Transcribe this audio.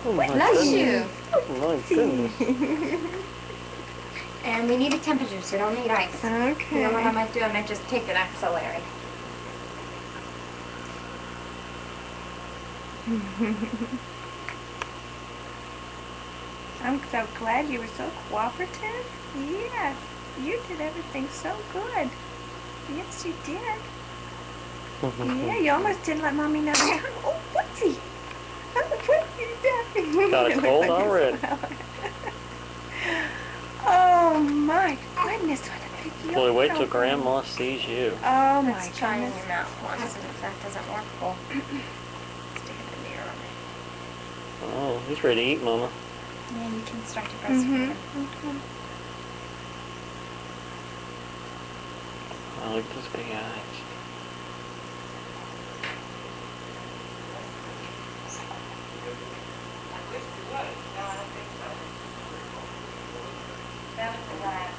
Oh my Bless goodness. you. My goodness. And we need a temperature, so don't need ice. Okay. You know what I might do? I might just take an axillary. I'm so glad you were so cooperative. Yes, you did everything so good. Yes, you did. Yeah, you almost didn't let Mommy know the time. Oh, whoopsie. Oh, what you done? Got a cold already. Oh, my goodness, what a big yawn. Boy, wait till Grandma sees you. Oh, my Let's try in goodness. your mouth once, and if that doesn't work, we'll stick it in the ear. Oh, he's ready to eat, Mama. Yeah, you can start to breastfeed him. Oh, look at those big eyes. That was the last.